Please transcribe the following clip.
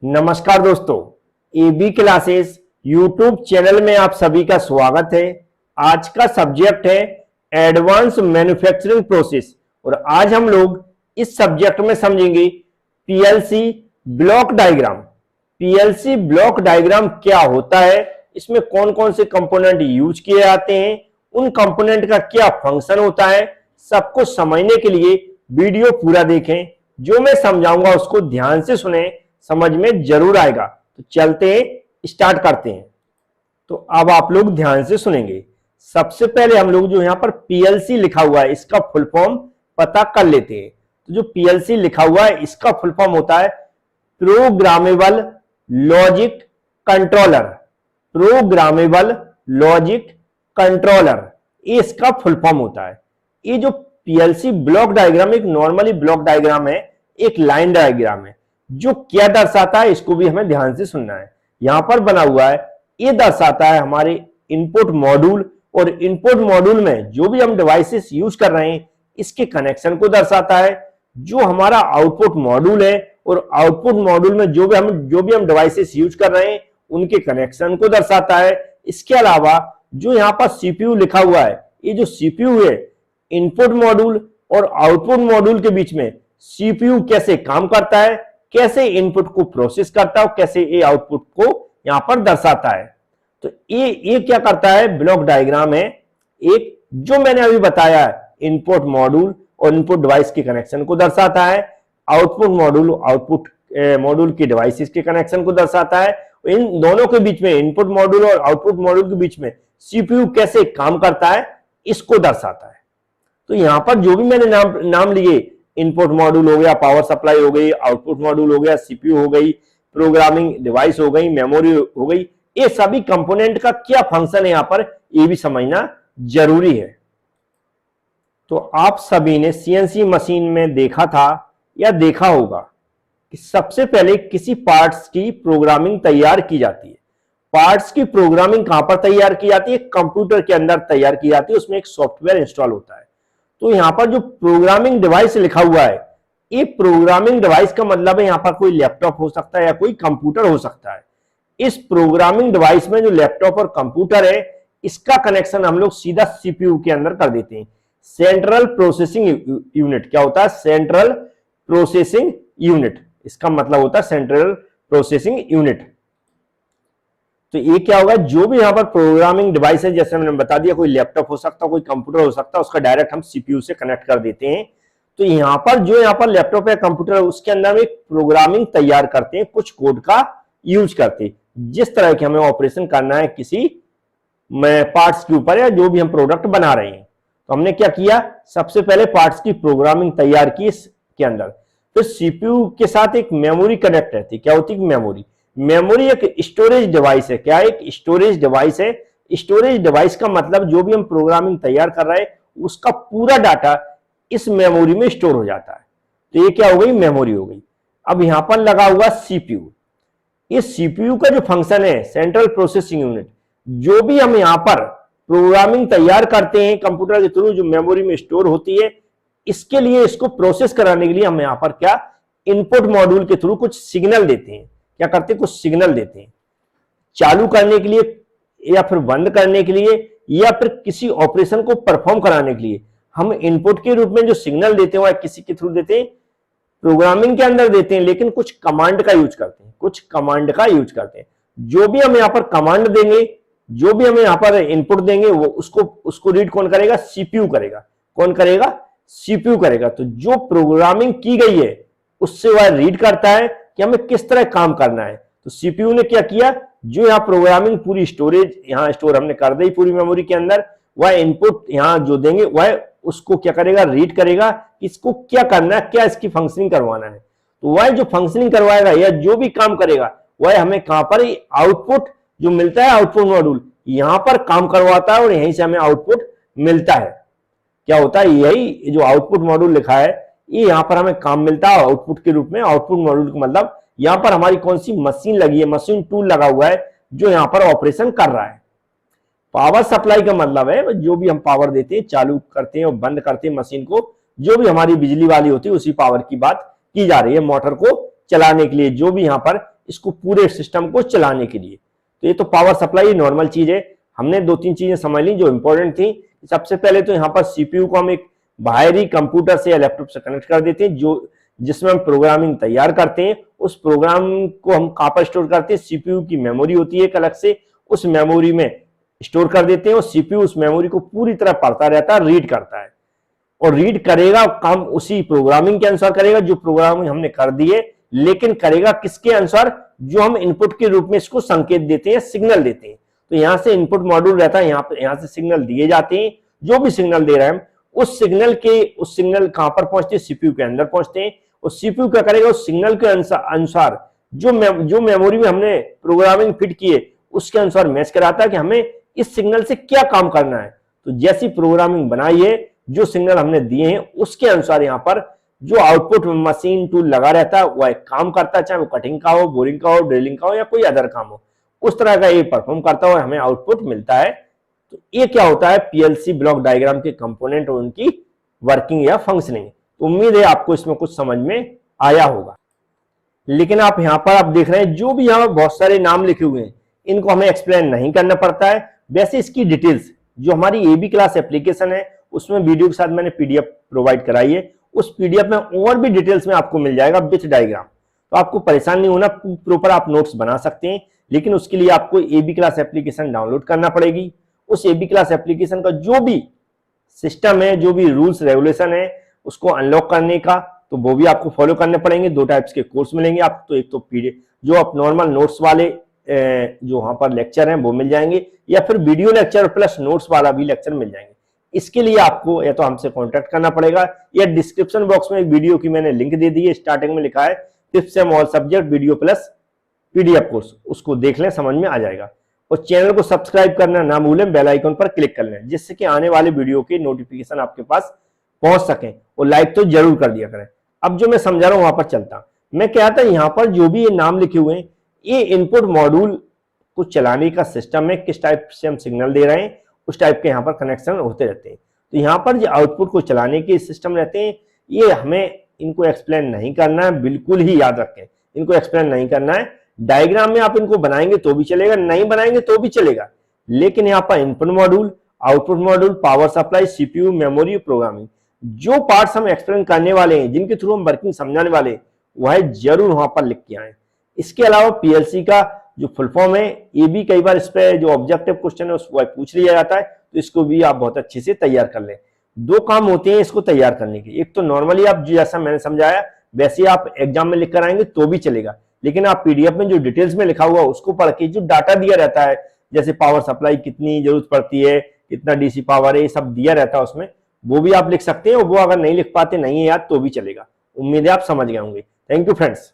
नमस्कार दोस्तों, AB classes YouTube channel में आप सभी का स्वागत है। आज का सब्जेक्ट है एडवांस मैन्युफैक्चरिंग प्रोसेस और आज हम लोग इस सब्जेक्ट में समझेंगे PLC block diagram. PLC block diagram क्या होता है, इसमें कौन कौन से कंपोनेंट यूज किए जाते हैं, उन कंपोनेंट का क्या फंक्शन होता है, सब कुछ समझने के लिए वीडियो पूरा देखें। जो मैं समझाऊंगा उसको ध्यान से सुने, समझ में जरूर आएगा। तो चलते हैं, स्टार्ट करते हैं। तो अब आप लोग ध्यान से सुनेंगे। सबसे पहले हम लोग जो यहां पर पीएलसी लिखा हुआ है इसका फुल फॉर्म पता कर लेते हैं। तो जो पीएलसी लिखा हुआ है इसका फुल फॉर्म होता है programmable logic controller. Programmable logic controller, ये इसका फुल फॉर्म होता है। ये जो पीएलसी ब्लॉक डायग्राम एक नॉर्मली ब्लॉक डायग्राम है, एक लाइन डायग्राम है। जो क्या दर्शाता है इसको भी हमें ध्यान से सुनना है। यहां पर बना हुआ है, ये दर्शाता है हमारे इनपुट मॉड्यूल, और इनपुट मॉड्यूल में जो भी हम डिवाइसेस यूज कर रहे हैं इसके कनेक्शन को दर्शाता है। जो हमारा आउटपुट मॉड्यूल है और आउटपुट मॉड्यूल में जो भी हम डिवाइसेस यूज कर रहे हैं उनके कनेक्शन को दर्शाता है। इसके अलावा जो यहाँ पर सीपीयू लिखा हुआ है, ये जो सीपीयू है इनपुट मॉड्यूल और आउटपुट मॉड्यूल के बीच में सीपीयू कैसे काम करता है, कैसे इनपुट को प्रोसेस करता है, कैसे ये आउटपुट को यहां पर दर्शाता है। तो ये क्या करता है, ब्लॉक डायग्राम है एक, जो मैंने अभी बताया है इनपुट मॉड्यूल और इनपुट डिवाइस के कनेक्शन को दर्शाता है। आउटपुट मॉड्यूल की डिवाइसेस के कनेक्शन को दर्शाता है। इन दोनों के बीच में, इनपुट मॉड्यूल और आउटपुट मॉड्यूल के बीच में सीपीयू कैसे काम करता है इसको दर्शाता है। तो यहां पर जो भी मैंने नाम लिए, इनपुट मॉड्यूल हो गया, पावर सप्लाई हो गई, आउटपुट मॉड्यूल हो गया, सीपीयू हो गई, प्रोग्रामिंग डिवाइस हो गई, मेमोरी हो गई, ये सभी कंपोनेंट का क्या फंक्शन है यहां पर ये भी समझना जरूरी है। तो आप सभी ने सीएनसी मशीन में देखा था या देखा होगा कि सबसे पहले किसी पार्ट्स की प्रोग्रामिंग तैयार की जाती है। पार्ट्स की प्रोग्रामिंग कहां पर तैयार की जाती है, कंप्यूटर के अंदर तैयार की जाती है, उसमें एक सॉफ्टवेयर इंस्टॉल होता है। तो यहां पर जो प्रोग्रामिंग डिवाइस लिखा हुआ है, ये प्रोग्रामिंग डिवाइस का मतलब है यहां पर कोई लैपटॉप हो सकता है या कोई कंप्यूटर हो सकता है। इस प्रोग्रामिंग डिवाइस में जो लैपटॉप और कंप्यूटर है इसका कनेक्शन हम लोग सीधा सीपीयू के अंदर कर देते हैं। सेंट्रल प्रोसेसिंग यूनिट क्या होता है, सेंट्रल प्रोसेसिंग यूनिट, इसका मतलब होता है सेंट्रल प्रोसेसिंग यूनिट। तो ये क्या होगा, जो भी यहां पर प्रोग्रामिंग डिवाइस है, जैसे मैंने बता दिया, कोई लैपटॉप हो सकता है, कोई कंप्यूटर हो सकता है, उसका डायरेक्ट हम सीपीयू से कनेक्ट कर देते हैं। तो यहां पर लैपटॉप या कंप्यूटर है उसके अंदर एक प्रोग्रामिंग तैयार करते हैं, कुछ कोड का यूज करते हैं। जिस तरह के हमें ऑपरेशन करना है किसी पार्ट्स के ऊपर या जो भी हम प्रोडक्ट बना रहे हैं, तो हमने क्या किया, सबसे पहले पार्ट्स की प्रोग्रामिंग तैयार की इसके अंदर। फिर सीपीयू के साथ एक मेमोरी कनेक्ट रहती है। क्या होती है मेमोरी एक स्टोरेज डिवाइस है। क्या एक स्टोरेज डिवाइस है। स्टोरेज डिवाइस का मतलब जो भी हम प्रोग्रामिंग तैयार कर रहे हैं उसका पूरा डाटा इस मेमोरी में स्टोर हो जाता है। तो ये क्या हो गई, मेमोरी हो गई। अब यहां पर लगा हुआ सीपीयू। इस सीपीयू का जो फंक्शन है सेंट्रल प्रोसेसिंग यूनिट, जो भी हम यहां पर प्रोग्रामिंग तैयार करते हैं कंप्यूटर के थ्रू जो मेमोरी में स्टोर होती है, इसके लिए इसको प्रोसेस कराने के लिए हम यहां पर क्या इनपुट मॉड्यूल के थ्रू कुछ सिग्नल देते हैं। क्या करते हैं, कुछ सिग्नल देते हैं चालू करने के लिए या फिर बंद करने के लिए या फिर किसी ऑपरेशन को परफॉर्म कराने के लिए। हम इनपुट के रूप में जो सिग्नल देते हैं वह किसी के थ्रू देते हैं, प्रोग्रामिंग के अंदर देते हैं, लेकिन कुछ कमांड का यूज करते हैं। जो भी हम यहां पर कमांड देंगे, जो भी हम यहां पर इनपुट देंगे, वो उसको रीड कौन करेगा, सीपीयू करेगा। कौन करेगा, सीपीयू करेगा। तो जो प्रोग्रामिंग की गई है उससे वह रीड करता है कि हमें किस तरह काम करना है। तो सीपीयू ने क्या किया, जो यहाँ प्रोग्रामिंग पूरी स्टोरेज यहाँ स्टोर हमने कर दी पूरी मेमोरी के अंदर, वह इनपुट यहाँ जो देंगे वह उसको क्या करेगा, रीड करेगा कि इसको क्या करना है, क्या इसकी फंक्शनिंग करवाना है। तो वह जो फंक्शनिंग करवाएगा या जो भी काम करेगा वह हमें कहां पर आउटपुट जो मिलता है, आउटपुट मॉड्यूल यहां पर काम करवाता है और यहीं से हमें आउटपुट मिलता है। क्या होता है, यही जो आउटपुट मॉड्यूल लिखा है ये यहां पर हमें काम मिलता है आउटपुट के रूप में। आउटपुट मॉड्यूल का मतलब यहां पर हमारी कौन सी मशीन लगी है, मशीन टूल लगा हुआ है जो यहां पर ऑपरेशन कर रहा है। पावर सप्लाई का मतलब है जो भी हम पावर देते हैं, चालू करते हैं और बंद करते हैं मशीन को, जो भी हमारी बिजली वाली होती है उसी पावर की बात की जा रही है। मोटर को चलाने के लिए जो भी यहाँ पर इसको पूरे सिस्टम को चलाने के लिए। तो ये तो पावर सप्लाई नॉर्मल चीज है। हमने 2-3 चीजें समझ ली जो इंपॉर्टेंट थी। सबसे पहले तो यहाँ पर सीपीयू को हम एक बाहरी कंप्यूटर से या लैपटॉप से कनेक्ट कर देते हैं, जो जिसमें हम प्रोग्रामिंग तैयार करते हैं। उस प्रोग्राम को हम कहाँ पर स्टोर करते हैं, सीपीयू की मेमोरी होती है एक अलग से, उस मेमोरी में स्टोर कर देते हैं और सीपीयू उस मेमोरी को पूरी तरह पढ़ता रहता है, रीड करता है और रीड करेगा, काम उसी प्रोग्रामिंग के अनुसार करेगा जो प्रोग्रामिंग हमने कर दी है, लेकिन करेगा किसके अनुसार, जो हम इनपुट के रूप में इसको संकेत देते हैं, सिग्नल देते हैं। तो यहां से इनपुट मॉड्यूल रहता है, यहां से सिग्नल दिए जाते हैं। जो भी सिग्नल दे रहे हैं उस सिग्नल कहां पर पहुंचते हैं, सीपीयू के अंदर पहुंचते हैं और सीपीयू क्या करेगा, उस सिग्नल के अनुसार जो मेमोरी में हमने प्रोग्रामिंग फिट की है उसके अनुसार मैच कराता है कि हमें इस सिग्नल से क्या काम करना है। तो जैसी प्रोग्रामिंग बनाई है, जो सिग्नल हमने दिए हैं उसके अनुसार यहाँ पर जो आउटपुट मशीन टूल लगा रहता है वह एक काम करता है, चाहे वो कटिंग का हो, बोरिंग का हो, ड्रिलिंग का हो या कोई अदर काम हो, उस तरह का ये परफॉर्म करता है और हमें आउटपुट मिलता है। तो ये क्या होता है, पीएलसी ब्लॉक डायग्राम के कंपोनेंट और उनकी वर्किंग या फंक्शनिंग। तो उम्मीद है आपको इसमें कुछ समझ में आया होगा। लेकिन आप यहाँ पर आप देख रहे हैं जो भी यहाँ बहुत सारे नाम लिखे हुए हैं इनको हमें एक्सप्लेन नहीं करना पड़ता है। वैसे इसकी डिटेल्स जो हमारी एबी क्लास एप्लीकेशन है उसमें वीडियो के साथ मैंने पीडीएफ प्रोवाइड कराई है, उस पीडीएफ में और भी डिटेल्स में आपको मिल जाएगा विथ डायग्राम। तो आपको परेशान नहीं होना, प्रॉपर आप नोट्स बना सकते हैं। लेकिन उसके लिए आपको एबी क्लास एप्लीकेशन डाउनलोड करना पड़ेगी। उस एबी क्लास एप्लीकेशन का जो भी सिस्टम है, जो भी रूल्स रेगुलेशन है, उसको अनलॉक करने का तो वो भी आपको फॉलो करने पड़ेंगे। 2 टाइप्स के कोर्स मिलेंगे आपको, तो एक तो पीडीएफ जो आप नॉर्मल नोट्स वाले जो वहां पर लेक्चर हैं वो मिल जाएंगे, या फिर वीडियो लेक्चर प्लस नोट्स वाला भी लेक्चर मिल जाएंगे। इसके लिए आपको या तो हमसे कांटेक्ट करना पड़ेगा या डिस्क्रिप्शन बॉक्स में एक वीडियो की मैंने लिंक दे दी है, स्टार्टिंग में लिखा है 5th same all subject video plus PDF course, उसको देख लें, समझ में आ जाएगा। और चैनल को सब्सक्राइब करना ना भूलें, बेल आइकन पर क्लिक कर लें जिससे कि आने वाले वीडियो के नोटिफिकेशन आपके पास पहुंच सकें, और लाइक तो जरूर कर दिया करें। अब जो मैं समझा रहा हूं वहां पर चलता, मैं क्या था, यहाँ पर जो भी ये नाम लिखे हुए हैं ये इनपुट मॉड्यूल को चलाने का सिस्टम है, किस टाइप से हम सिग्नल दे रहे हैं उस टाइप के यहाँ पर कनेक्शन होते रहते हैं। तो यहाँ पर जो आउटपुट को चलाने के सिस्टम रहते हैं ये हमें इनको एक्सप्लेन नहीं करना है, बिल्कुल ही याद रखें, इनको एक्सप्लेन नहीं करना है। डायग्राम में आप इनको बनाएंगे तो भी चलेगा, नहीं बनाएंगे तो भी चलेगा, लेकिन यहाँ पर input module, output module, power supply, CPU, memory, programming, जो पार्ट्स हम एक्सप्लेन करने वाले हैं, जिनके थ्रू हम वर्किंग समझाने वाले हैं, वह जरूर वहां पर लिख के आए। इसके अलावा पीएलसी का जो फुल फॉर्म है ये भी कई बार इस पे जो ऑब्जेक्टिव क्वेश्चन है उसको पूछ लिया जाता है, तो इसको भी आप बहुत अच्छे से तैयार कर लें। 2 काम होते हैं इसको तैयार करने के, एक तो नॉर्मली आप जैसा मैंने समझाया वैसे आप एग्जाम में लिख कर आएंगे तो भी चलेगा, लेकिन आप पीडीएफ में जो डिटेल्स में लिखा हुआ उसको पढ़ के जो डाटा दिया रहता है, जैसे पावर सप्लाई कितनी जरूरत पड़ती है, कितना डीसी पावर है, ये सब दिया रहता है उसमें, वो भी आप लिख सकते हैं। और वो अगर नहीं लिख पाते, नहीं है याद, तो भी चलेगा। उम्मीद है आप समझ गए होंगे। Thank you friends.